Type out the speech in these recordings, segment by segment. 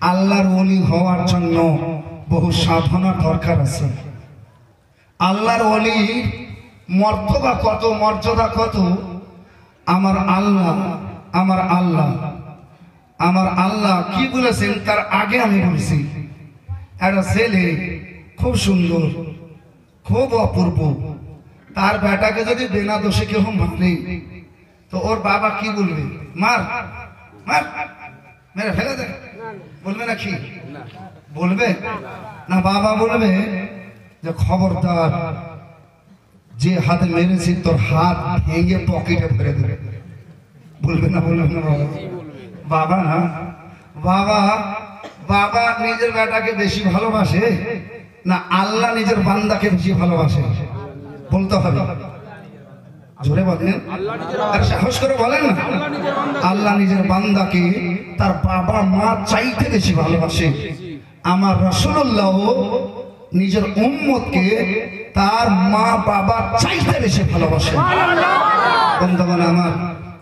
আল্লাহর ওলি হওয়ার জন্য বহু সাধনার দরকার আছে। আল্লাহর ওলির মর্তবা কত, মর্যাদা কত। আমার আল্লাহ আমার আল্লাহ আমার আল্লাহ কি বলেছেন তার আগে আমি বলছি, একটা ছেলে খুব সুন্দর, খুব অপূর্ব, তার বেটাকে যদি বিনা দোষে কেউ মারে তো ওর বাবা কি বলবে? মার মার, মেরে ফেলে দে, বলবে না কি? বলবে না? বাবা বলবে যে খবরদার, যে হাতে মেরেছি তোর হাত ভেঙে পকেটে ভরে দেবে। বলবে না? বলবে না? বাবা না, বাবা বাবা নিজের বেটাকে বেশি ভালোবাসে না আল্লাহ নিজের বান্দাকে বেশি ভালোবাসে? বলতে হবে, জোরে বলেন, আর সাহস করে বলেন না। আল্লাহ নিজের বান্দাকে তার বাবা মা চাইতে বেশি ভালোবাসে। আমার রাসূলুল্লাহ নিজের উম্মতকে তার মা বাবা চাইতে বেশি ভালোবাসে। বন্ধুগণ আমার,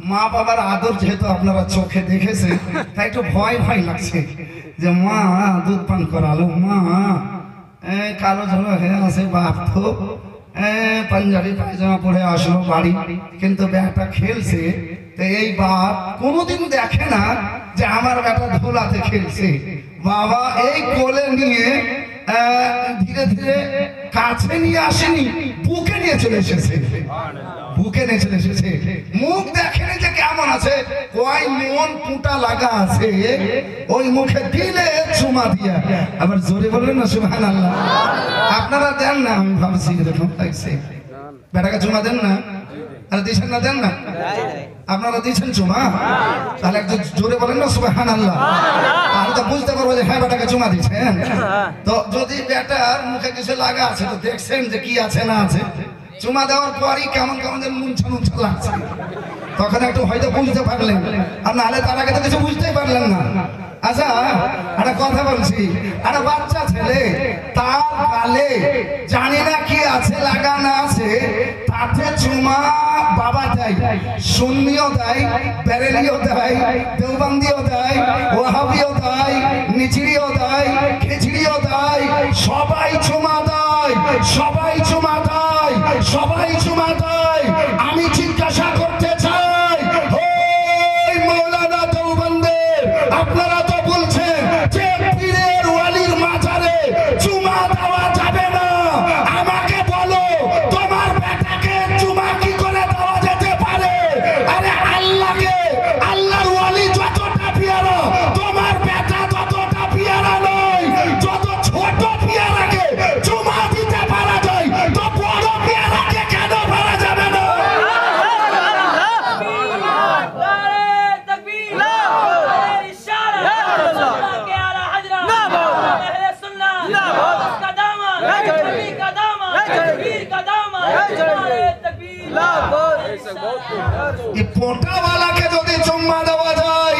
মা বাবার আদর যেহেতু আপনারা চোখে দেখেছেন, তাই একটু ভয় ভয় লাগছে যে মা দুধ পান করালো, মা কালো ঝোলো হয়ে আছে, বাপ তো পাঞ্জাবি পায়জামা পরে আসলো বাড়ি, কিন্তু বেটা খেলছে। তো এই বাপ কোনোদিন দেখে না যে আমার বেটা ধুলাতে খেলছে। বাবা এই কোলে নিয়ে ধীরে ধীরে কাছে নিয়ে আসেনি, বুকে নিয়ে চলে এসেছে, বুকে নিয়ে চলে এসেছে। মুখ দেখেনি যে কেমন আছে, ওই মন পুঁটা লাগা আছে, ওই মুখে দিলে চুমা দিয়া। আবার জোরে বলবেন না সুবহানাল্লাহ। আপনারা দেন না? আমি ভাবছি এরকম লাগছে, বেটাকে চুমা দেন না? আর দিচ্ছেন না? দেন না? আপনারা দিচ্ছেন চুমা? তাহলে একটু জোরে বলেন না সুবহানাল্লাহ। তাহলে তো বুঝতে পারবো যে হ্যাঁ বেটাকে চুমা দিচ্ছেন। তো যদি বেটার মুখে কিছু লাগা আছে তো দেখছেন যে কি আছে না আছে। চুমা দেওয়ার পরই কেমন কেমন যেন মুনছা মুনছা লাগছে, তখন একটু হয়তো বুঝতে পারলেন, আর নাহলে তার আগে তো কিছু বুঝতেই পারলেন না। আচ্ছা একটা কথা বলছি, একটা বাচ্চা ছেলে তার গালে জানি না কি আছে লাগা না আছে, তাতে চুমা বাবা দেয়, সুন্নিও দেয়, বেরেলিও দেয়, দেওবন্দিও দেয়, ওয়াহাবিও দেয়, নিচিড়িও দেয়, খিচড়িও দেয়, সবাই চুমা দেয়, সবাই চুমা দেয়, সবাই চুমা দেয়। আমি জিজ্ঞাসা করতে চাই, ওই মৌলানা দেওবন্দের আপনারা তো বলছেন যে পীরের ওয়ালির মাজারে চুমা দেওয়া যাবে না, আমাকে বলো তোমার বেটাকে চুমা কি করে দেওয়া যেতে পারে? আরে আল্লাহকে, আল্লাহর ওয়ালি যতটা পিয়ারা তোমার বেটা ততটা পিয়ারা নয়। যত ছোট পিয়ারাকে চুমা দিতে পারা যায় তো বড় পিয়ারাকে কেন পারা যাবে না? পোটাওয়ালাকে যদি চুম্মা দেওয়া যায়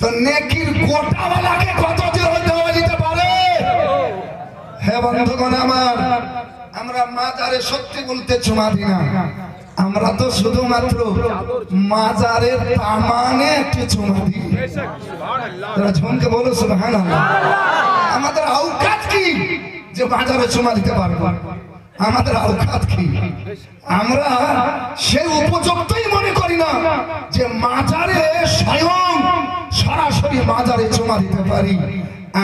তো নেকির গোটাওয়ালাকে কত যে দেওয়া যেতে পারে? হ্যাঁ বন্ধুগণ আমার, আমরা মাজারে সত্যি বলতে চুমা দিই না, আমরা তো শুধুমাত্র মাজারের তামানে একটি চুমা দিই। তারা ঝুমকে বলো সুবহানাল্লাহ। আমাদের আওকাত কি যে মাজারে চুমা দিতে পারবো? আমাদের আওকাত কি? আমরা সেই উপযুক্তই মনে করি না যে মাজারে স্বয়ং সরাসরি মাজারে চুমা দিতে পারি।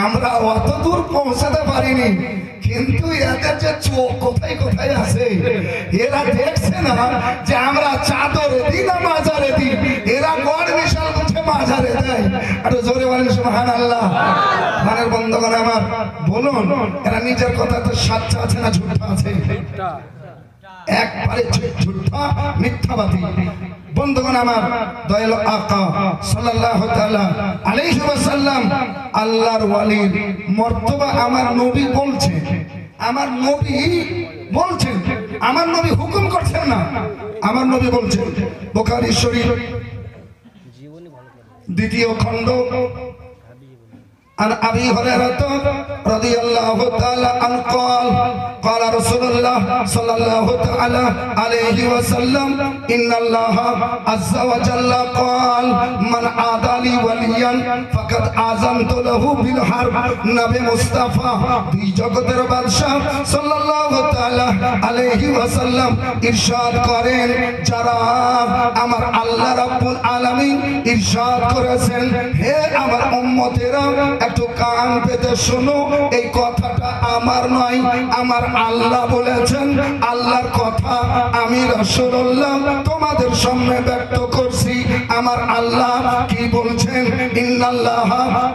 আমরা অত দূর পৌঁছাতে পারিনি, কিন্তু এদের যে চোখ কোথায় কোথায় আছে, এরা দেখছে না যে আমরা চাদরে দিই না মাজারে দিই, এরা গড় বিশাল করছে মাজারে দেয়। একটু জোরে বলেন সুবহানাল্লাহ। মানের বন্ধুগণ আমার, বলুন এরা নিজের কথা তো সাচ্চা আছে না ঝুঠা আছে? একবারে ঝুঠা মিথ্যাবাদী। বন্ধুগণ আমার, দয়াল আকা সাল্লাল্লাহু তাআলা আলাইহি ওয়াসাল্লাম আল্লাহর ওয়ালির মর্তবা আমার নবী বলছেন, আমার নবী বলছেন, আমার নবী হুকুম করছেন না, আমার নবী বলছেন। বুখারী শরীফ 2য় খণ্ড عن أبي هريرة رضي الله تعالى عنه قال قال رسول الله صلى الله تعالى عليه وسلم إن الله عز وجل قال من عادى لي وليا فقد آذنت له بالحرب নবী মুস্তাফা দুই জগতের বাদশা সাল্লাল্লাহু তাআলা আলাইহি ওয়াসাল্লাম ইরশাদ করেন যারা আমার আল্লাহ রাব্বুল আলামিন ইরশাদ করেছেন হে আমার উম্মতেরা একটু কান পেতে শোনো এই কথাটা আমার নয় আমার আল্লাহ বলেছেন আল্লাহর কথা আমি রাসূলুল্লাহ তোমাদের সামনে ব্যক্ত করছি আমার আল্লাহ কি বলছেন ইন্নাল্লাহ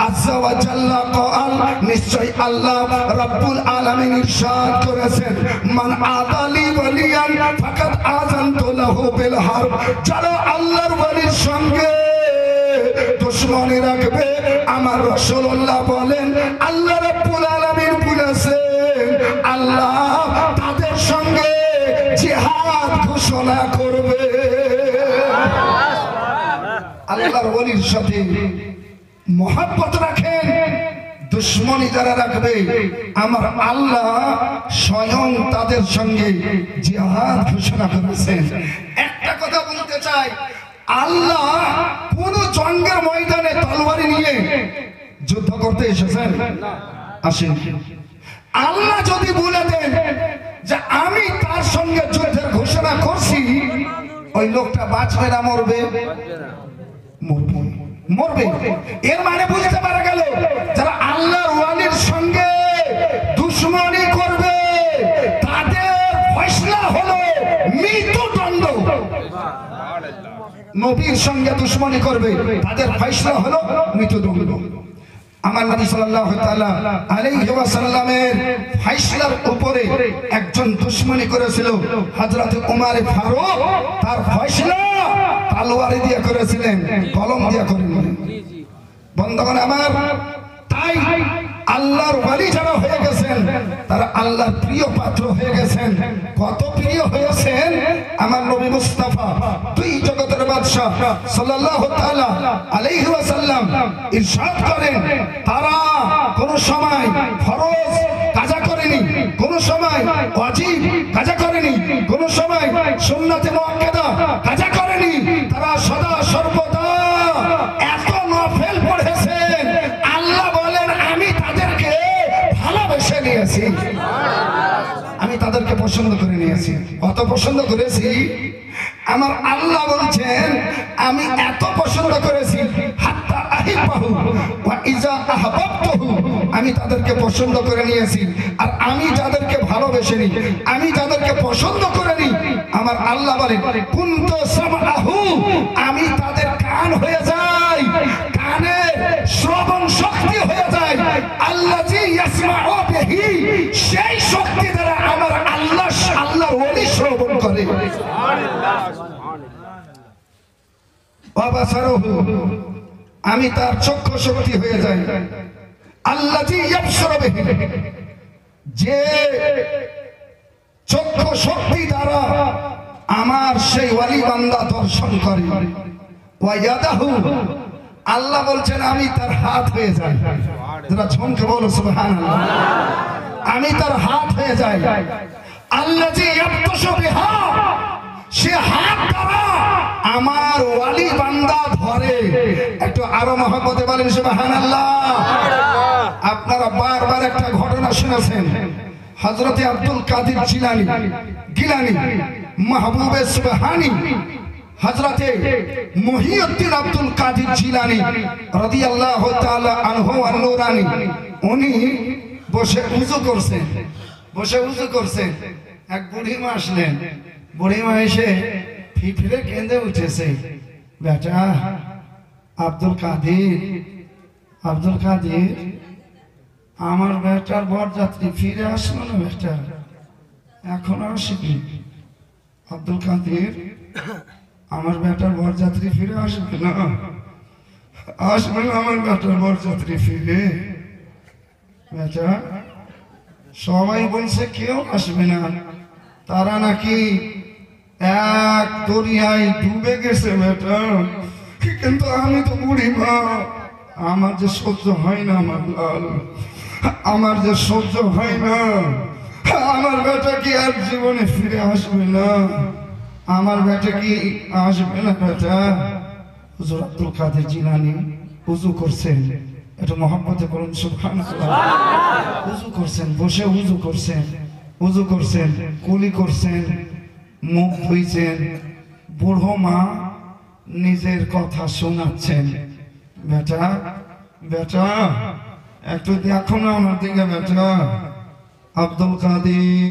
আযজা ওয়া জাল্লা ক্বাল নিশ্চয় আল্লাহ রাব্বুল আলামিন ইরশাদ করেছেন মান আদালি ওয়ালিয়ান ফাকাদ আযানতু লাহু বিল হারব যারা আল্লাহর ওয়ালির সঙ্গে দুশমনি রাখবে আমার রাসূলুল্লাহ বলেন আল্লাহ রাব্বুল আলামিন বলেছেন আল্লাহ তাদের সঙ্গে জিহাদ ঘোষণা করবে আল্লাহর ওলির সাথে মহব্বত রাখেন দুশমনি যারা রাখবে আমার আল্লাহ স্বয়ং তাদের সঙ্গে জিহাদ ঘোষণা করেছেন একটা কথা বলতে চাই আল্লাহ কোন জঙ্গের ময়দানে তলোয়ারি নিয়ে যুদ্ধ করতে এসেছেন আসেন আল্লাহ যদি বলে দেন যে আমি তার সঙ্গে যুদ্ধের ঘোষণা করছি ওই লোকটা বাঁচবে না মরবে মরবে এর মানে বুঝতে পারা গেল যারা আল্লাহর ওয়ালির সঙ্গে দুশমনি করবে তাদের ফয়সালা হলো মৃত্যুদণ্ড নবীর সঙ্গে দুশমনি করবে তাদের ফয়সালা হলো মৃত্যুদণ্ড আমার নবী সাল্লাল্লাহু তাআলা আলাইহি ওয়াসাল্লামের ফয়সালার উপরে একজন দুশমনি করেছিল হযরত ওমর ফারুক তার ফয়সালা তলোয়ার দিয়ে করেছিলেন কলম দিয়ে করেননি বন্ধুগণ আমার তাই আল্লাহর ওয়ালি যারা হয়ে গেছেন তারা আল্লাহর প্রিয় পাত্র হয়ে গেছেন কত প্রিয় হয়েছেন আমার নবী মুস্তাফা দুই জগতের বাদশা সাল্লাল্লাহু তাআলা আলাইহি ওয়াসাল্লাম ইরশাদ করেন তারা কোন সময় ফরজ কাজা করেনি কোন সময় ওয়াজিব কাজা করেনি কোন সময় সুন্নাতে মুআক্কাদা কাজা করেনি তারা সদা সর্বদা এত নফল পড়েছেন আল্লাহ বলেন আমি তাদেরকে ভালোবেসে নিয়েছি আমি তাদেরকে পছন্দ করে নিয়েছি কত পছন্দ করেছি আমার আল্লাহ বলছেন আমি এত পছন্দ করেছি হাত্তা আহিবাহু ওয়া ইজা আহবাবতুহু আমি তাদেরকে পছন্দ করে নিয়েছি আর আমি যাদেরকে ভালোবেসে নি আমি যাদেরকে পছন্দ করে নি আমার আল্লাহ বলেন কুনতু সামআহু আমি তাদের কান হয়ে যাই কানের শ্রবণ শক্তি হয়ে যায় আল্লাযী ইয়াসমাউ বিহি সেই শক্তি দ্বারা আমার আল্লাহর ওলি শ্রবণ করে সুবহানাল্লাহ বাবাসারহু আমি তার চক্ষু শক্তি হয়ে যাই আল্লাযী ইয়াবসুরু বিহি যে চক্ষু শক্তি দ্বারা আমার সেই ওয়ালি বান্দা দর্শন করে ওয়া ইয়াদাহু আল্লাহ বলছেন আমি তার হাত হয়ে যাই যারা ঝুমকে বলো সুবহানাল্লাহ আমি তার হাত হয়ে যাই আল্লাযী ইয়াবতাশু বিহা সে হাত দ্বারা আমার ওয়ালি বান্দা ধরে একটু আরো মহব্বতে বলেন সুবহানাল্লাহ আপনারা বারবার একটা ঘটনা শুনেছেন হযরত আব্দুল কাদের গিলানি মাহবুবে সুবহানী হযরতে মুহিউদ্দিন আব্দুল কাদের জিলানী রাদিয়াল্লাহু তাআলা আনহু আন-নুরানী উনি বসে উযু করছেন এক বুড়িমা আসলেন বুড়িমা এসে ফিফিরে কেঁদে উঠেছে বেটা আব্দুল কাদের আমার বেটার বরযাত্রী ফিরে আসলো না বেটা এখনো আসেনি আব্দুল কাদের আমার বেটার বরযাত্রী ফিরে আসবে না আমার বেটার বরযাত্রী ফিরে বেটা সবাই বলছে কেউ আসবে না তারা নাকি এক দরিয়ায় ডুবে গেছে বেটা কিন্তু আমি তো বুড়ি মা আমার যে সহ্য হয় না আমার লাল, আমার যে সহ্য হয় না। আমার বেটা কি আর জীবনে ফিরে আসবে না? আমার বেটা কি আসবে না? বেটা হুজুর আব্দুল কাদের জিলানী উজু করছেন, এটা মহব্বতে করুন সুবহানাল্লাহ। উজু করছেন, বসে উজু করছেন, উজু করছেন, কুলি করছেন, মুখ ধুইছেন, বুড়ো মা নিজের কথা শোনাচ্ছেন। বেটা বেটা একটু দেখো না আমার দিকে বেটা। আব্দুল কাদের